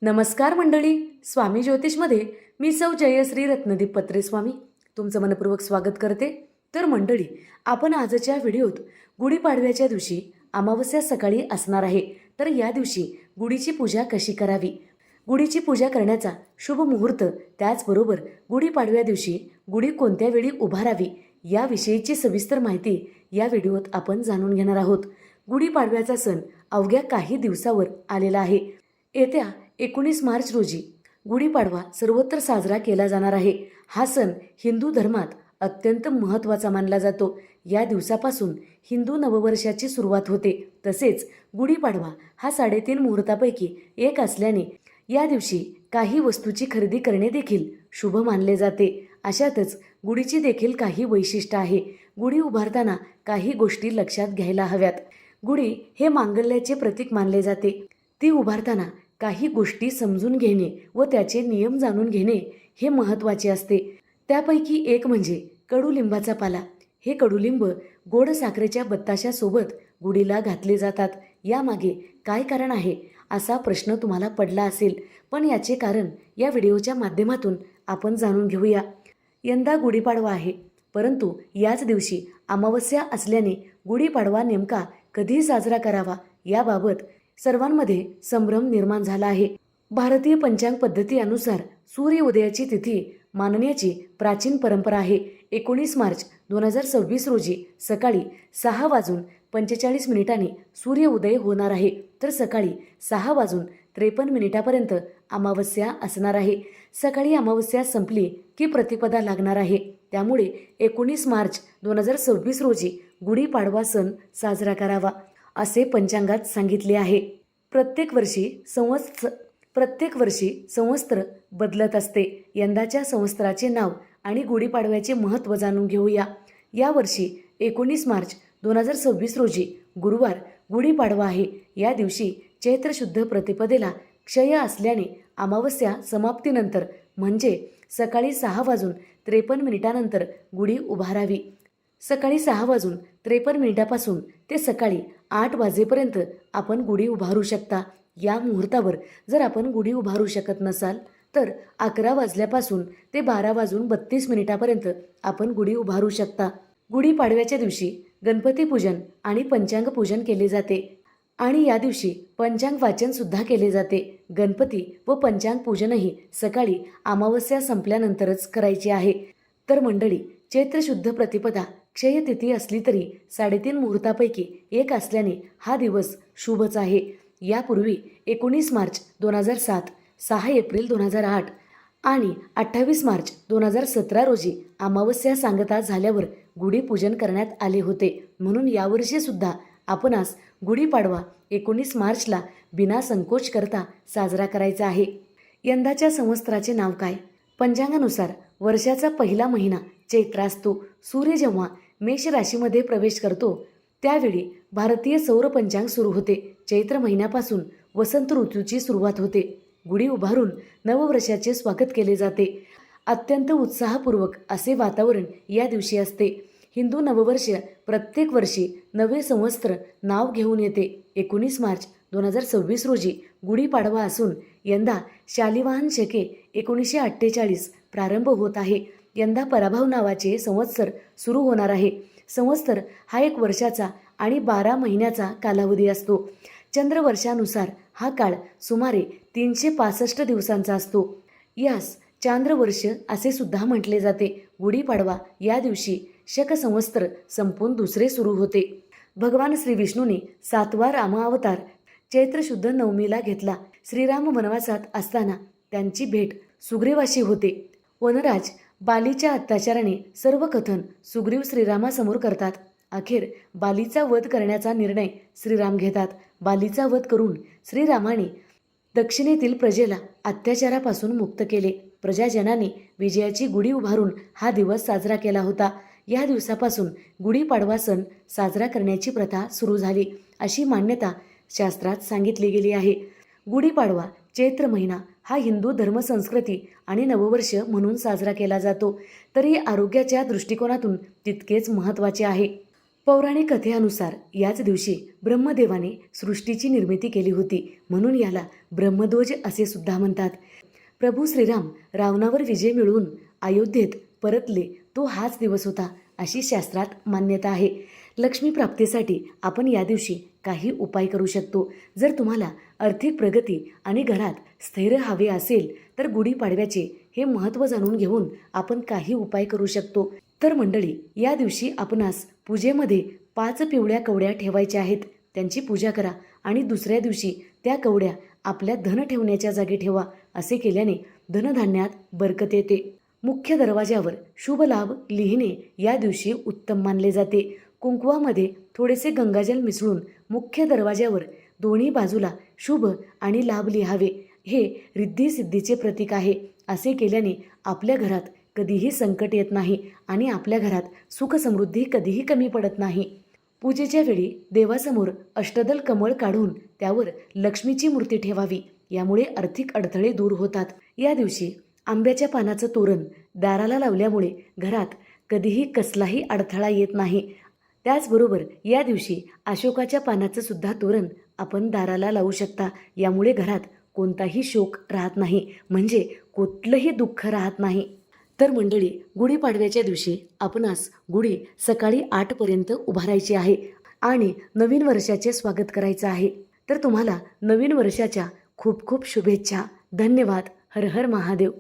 नमस्कार मंडळी, स्वामी ज्योतिषमध्ये मी सौ जयश्री रत्नदीप पत्रे स्वामी तुमचं मनपूर्वक स्वागत करते. तर मंडळी, आपण आजच्या व्हिडिओत गुढीपाडव्याच्या दिवशी अमावस्या सकाळी असणार आहे. तर या दिवशी गुढीची पूजा कशी करावी, गुढीची पूजा करण्याचा शुभ मुहूर्त, त्याचबरोबर गुढीपाडव्या दिवशी गुढी कोणत्या वेळी उभारावी याविषयीची सविस्तर माहिती या व्हिडिओत आपण जाणून घेणार आहोत. गुढीपाडव्याचा सण अवघ्या काही दिवसावर आलेला आहे. येत्या 19 मार्च रोजी गुढीपाडवा सर्वत्र साजरा केला जाणार आहे. हा सण हिंदू धर्मात अत्यंत महत्त्वाचा मानला जातो. या दिवसापासून हिंदू नववर्षाची सुरुवात होते. तसेच गुढीपाडवा हा 3.5 मुहूर्तापैकी एक असल्याने या दिवशी काही वस्तूची खरेदी करणे देखील शुभ मानले जाते. अशातच गुढीची देखील काही वैशिष्ट्य आहे. गुढी उभारताना काही गोष्टी लक्षात घ्यायला हव्यात. गुढी हे मांगल्याचे प्रतीक मानले जाते. ती उभारताना काही गोष्टी समजून घेणे व त्याचे नियम जाणून घेणे हे महत्त्वाचे असते. त्यापैकी एक म्हणजे कडुलिंबाचा पाला. हे कडुलिंब गोड साखरेच्या बत्ताशासोबत गुढीला घातले जातात. यामागे काय कारण आहे असा प्रश्न तुम्हाला पडला असेल, पण याचे कारण या व्हिडिओच्या माध्यमातून आपण जाणून घेऊया. यंदा गुढीपाडवा आहे, परंतु याच दिवशी अमावस्या असल्याने गुढीपाडवा नेमका कधी साजरा करावा याबाबत सर्वांमध्ये संभ्रम निर्माण झाला आहे. भारतीय पंचांग पद्धती अनुसार सूर्य उदयाची तिथी मानण्याची प्राचीन परंपरा आहे. 19 मार्च 2026 रोजी सकाळी 6:45 सूर्य उदय होणार आहे. तर सकाळी 6:53 अमावस्या असणार आहे. सकाळी अमावस्या संपली की प्रतिपदा लागणार आहे. त्यामुळे 19 मार्च 2026 रोजी गुढीपाडवा सण साजरा करावा असे पंचांगात सांगितले आहे. प्रत्येक वर्षी संवत्सर बदलत असते. यंदाच्या संवत्सराचे नाव आणि गुढीपाडव्याचे महत्त्व जाणून घेऊया. यावर्षी 19 मार्च 2026 रोजी गुरुवार गुढीपाडवा आहे. या दिवशी चैत्र शुद्ध प्रतिपदेला क्षय असल्याने अमावस्या समाप्तीनंतर म्हणजे सकाळी 6:53 गुढी उभारावी. सकाळी 6:53 ते सकाळी 8 वाजेपर्यंत आपण गुढी उभारू शकता. या मुहूर्तावर जर आपण गुढी उभारू शकत नसाल तर 11 वाजल्यापासून ते 12:32 आपण गुढी उभारू शकता. गुढीपाडव्याच्या दिवशी गणपती पूजन आणि पंचांग पूजन केले जाते आणि या दिवशी पंचांग वाचन सुद्धा केले जाते. गणपती व पंचांग पूजनही सकाळी अमावस्या संपल्यानंतरच करायचे आहे. तर मंडळी, चैत्र शुद्ध प्रतिपदा क्षय तिथी असली तरी 3.5 मुहूर्तापैकी एक असल्याने हा दिवस शुभच आहे. यापूर्वी 19 मार्च 2007, 6 एप्रिल 2008 आणि 28 मार्च 2017 रोजी अमावस्या सांगता झाल्यावर गुढीपूजन करण्यात आले होते. म्हणून यावर्षी सुद्धा आपणास गुढीपाडवा 19 मार्चला बिना संकोच करता साजरा करायचा आहे. यंदाच्या संवत्सराचे नाव काय? पंचांगानुसार वर्षाचा पहिला महिना चैत्र असतो. सूर्य जेव्हा मेष राशीमध्ये प्रवेश करतो त्यावेळी भारतीय सौर पंचांग सुरू होते. चैत्र महिन्यापासून वसंत ऋतूची सुरुवात होते. गुढी उभारून नववर्षाचे स्वागत केले जाते. अत्यंत उत्साहपूर्वक असे वातावरण या दिवशी असते. हिंदू नववर्ष प्रत्येक वर्षी नवे संवत्सर नाव घेऊन येते. 19 मार्च 2026 रोजी गुढीपाडवा असून यंदा शालिवाहन शके 1948 प्रारंभ होत आहे. यंदा पराभव नावाचे संवत्सर सुरू होणार आहे. संवत्सर हा 1 वर्षाचा आणि 12 महिन्याचा कालावधी असतो. चंद्रवर्षानुसार हा काळ सुमारे 365 दिवसांचा असतो. यास चांद्रवर्ष असे सुद्धा म्हटले जाते. गुढीपाडवा या दिवशी शक संवत्सर संपून दुसरे सुरू होते. भगवान श्री विष्णूने 7वा रामावतार चैत्र शुद्ध नवमीला घेतला. श्रीराम वनवासात असताना त्यांची भेट सुग्रीवाशी होते. वनराज बालीच्या अत्याचाराने सर्व कथन सुग्रीव श्रीरामासमोर करतात. अखेर बालीचा वध करण्याचा निर्णय श्रीराम घेतात. बालीचा वध करून श्रीरामाने दक्षिणेतील प्रजेला अत्याचारापासून मुक्त केले. प्रजाजनाने विजयाची गुढी उभारून हा दिवस साजरा केला होता. या दिवसापासून गुढीपाडवा सण साजरा करण्याची प्रथा सुरू झाली अशी मान्यता शास्त्रात सांगितली गेली आहे. गुढीपाडवा चैत्र महिना हा हिंदू धर्मसंस्कृती आणि नववर्ष म्हणून साजरा केला जातो. तरी आरोग्याच्या दृष्टिकोनातून तितकेच महत्त्वाचे आहे. पौराणिक कथेनुसार याच दिवशी ब्रह्मदेवाने सृष्टीची निर्मिती केली होती. म्हणून याला ब्रह्मध्वज असे सुद्धा म्हणतात. प्रभू श्रीराम रावणावर विजय मिळवून अयोध्येत परतले तो हाच दिवस होता अशी शास्त्रात मान्यता आहे. लक्ष्मी प्राप्तीसाठी आपण या दिवशी काही उपाय करू शकतो. जर तुम्हाला आर्थिक प्रगती आणि घरात स्थैर्य हवे असेल तर गुढीपाडव्याचे हे महत्त्व जाणून घेऊन आपण काही उपाय करू शकतो. तर मंडळी, या दिवशी आपणास पूजेमध्ये 5 पिवळ्या कवड्या ठेवायच्या आहेत. त्यांची पूजा करा आणि दुसऱ्या दिवशी त्या कवड्या आपल्या धन ठेवण्याच्या जागी ठेवा. असे केल्याने धनधान्यात बरकत येते. मुख्य दरवाजावर शुभ लाभ लिहिणे या दिवशी उत्तम मानले जाते. कुंकवामध्ये थोडेसे गंगाजल मिसळून मुख्य दरवाजावर दोन्ही बाजूला शुभ आणि लाभ लिहावे. हे रिद्धी सिद्धीचे प्रतीक आहे. असे केल्याने आपल्या घरात कधीही संकट येत नाही आणि आपल्या घरात सुख समृद्धी कधीही कमी पडत नाही. पूजेच्या वेळी देवासमोर अष्टदल कमळ काढून त्यावर लक्ष्मीची मूर्ती ठेवावी. यामुळे आर्थिक अडथळे दूर होतात. या दिवशी आंब्याच्या पानाचं तोरण दाराला लावल्यामुळे घरात कधीही कसलाही अडथळा येत नाही. त्याचबरोबर या दिवशी अशोकाच्या पानाचं सुद्धा तोरण आपण दाराला लावू शकता. यामुळे घरात कोणताही शोक राहत नाही, म्हणजे कुठलंही दुःख राहत नाही. तर मंडळी, गुढीपाडव्याच्या दिवशी आपणास गुढी सकाळी 8पर्यंत उभारायची आहे आणि नवीन वर्षाचे स्वागत करायचं आहे. तर तुम्हाला नवीन वर्षाच्या खूप खूप शुभेच्छा. धन्यवाद. हर हर महादेव.